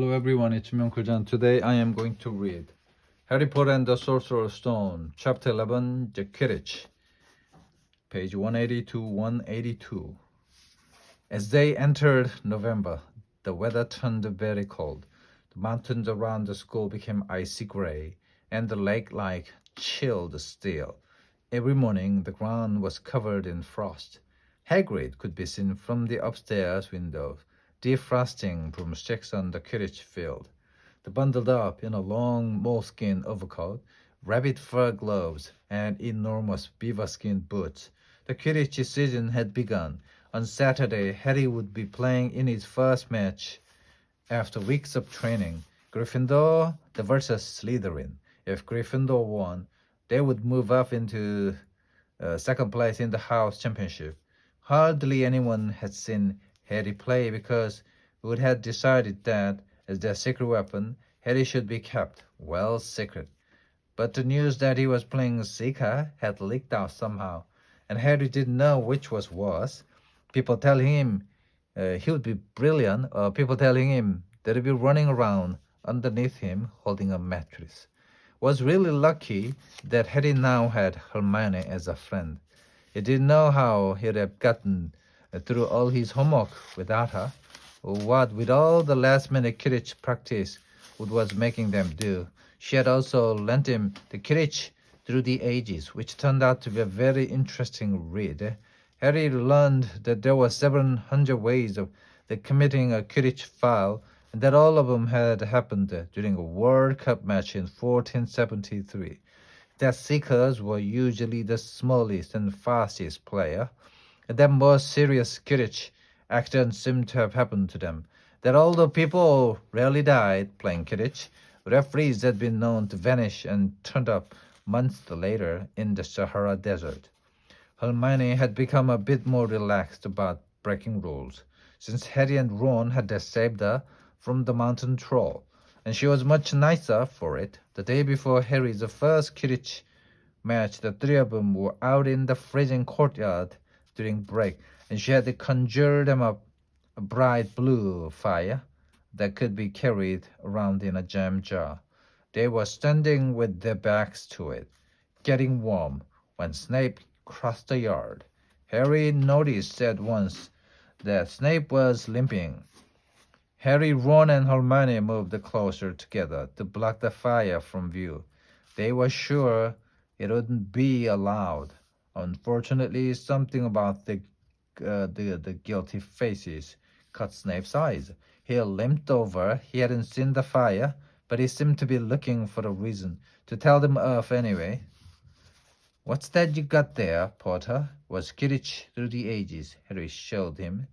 Hello everyone, it's Myung-Kul. Today I am going to read Harry Potter and the Sorcerer's Stone, Chapter 11, The Quidditch, page 180 to 182. As they entered November, the weather turned very cold. The mountains around the school became icy gray, and the lake chilled steel. Every morning the ground was covered in frost. Hagrid could be seen from the upstairs window, defrosting broomsticks on the Quidditch field. They bundled up in a long moleskin overcoat, rabbit fur gloves, and enormous beaver-skin boots. The Quidditch season had begun. On Saturday, Harry would be playing in his first match after weeks of training. Gryffindor versus Slytherin. If Gryffindor won, they would move up into second place in the house championship. Hardly anyone had seen Harry play because Wood had decided that, as their secret weapon, Harry should be kept well secret. But the news that he was playing Seeker had leaked out somehow, and Harry didn't know which was worse. People telling him he would be brilliant, or people telling him that he'd be running around underneath him holding a mattress. Was really lucky that Harry now had Hermione as a friend. He didn't know how he'd have gotten through all his homework without her, or what with all the last-minute Quidditch practice Wood was making them do. She had also lent him the Quidditch Through the Ages, which turned out to be a very interesting read. Harry learned that there were 700 ways of committing a Quidditch foul, and that all of them had happened during a World Cup match in 1473. That Seekers were usually the smallest and fastest player, and that more serious Quidditch accidents seemed to have happened to them. That although people rarely died playing Quidditch, referees had been known to vanish and turned up months later in the Sahara Desert. Hermione had become a bit more relaxed about breaking rules, since Harry and Ron had saved her from the mountain troll, and she was much nicer for it. The day before Harry's first Quidditch match, the three of them were out in the freezing courtyard during break, and she had conjured them up a bright blue fire that could be carried around in a jam jar. They were standing with their backs to it, getting warm, when Snape crossed the yard. Harry noticed at once that Snape was limping. Harry, Ron, and Hermione moved closer together to block the fire from view. They were sure it wouldn't be allowed. Unfortunately, something about the guilty faces caught Snape's eyes. He limped over. He hadn't seen the fire, but he seemed to be looking for a reason to tell them off anyway. "What's that you got there, Potter?" Was Quidditch Through the Ages, Harry showed him.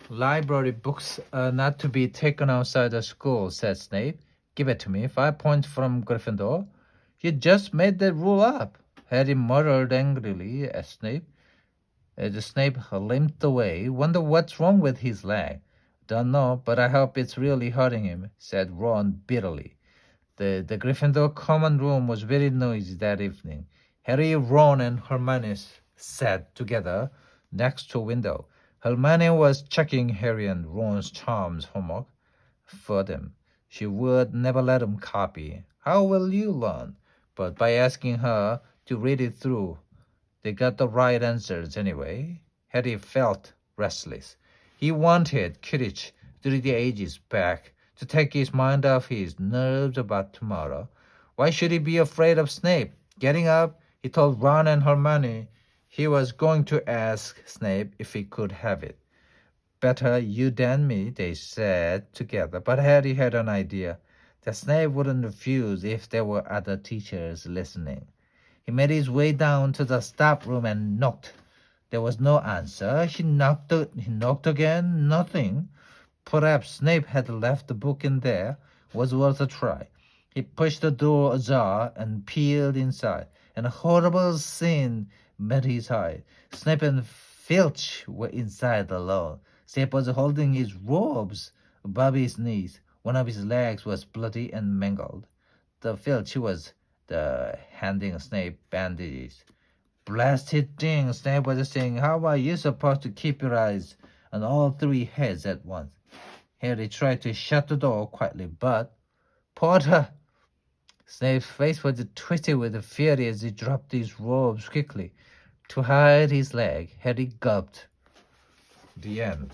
"Library books are not to be taken outside the school," said Snape. "Give it to me. 5 points from Gryffindor." "You just made that rule up," Harry muttered angrily at Snape. As Snape limped away, "Wonder what's wrong with his leg." "Don't know, but I hope it's really hurting him," said Ron bitterly. The Gryffindor common room was very noisy that evening. Harry, Ron, and Hermione sat together next to a window. Hermione was checking Harry and Ron's charms homework for them. She would never let them copy. "How will you learn?" But by asking her to read it through, they got the right answers anyway. Harry felt restless. He wanted Quidditch Through the Ages back, to take his mind off his nerves about tomorrow. Why should he be afraid of Snape? Getting up, he told Ron and Hermione he was going to ask Snape if he could have it. "Better you than me," they said together, but Harry had an idea that Snape wouldn't refuse if there were other teachers listening. He made his way down to the staff room and knocked. There was no answer. He knocked again. Nothing. Perhaps Snape had left the book in there. Was worth a try. He pushed the door ajar and peered inside. And a horrible scene met his eye. Snape and Filch were inside alone. Snape was holding his robes above his knees. One of his legs was bloody and mangled. The Filch was handing Snape bandages. "Blasted thing," Snape was saying. "How are you supposed to keep your eyes on all three heads at once. Harry tried to shut the door quietly, but Potter! Snape's face was twisted with fury as he dropped his robes quickly. To hide his leg, Harry gulped. The end.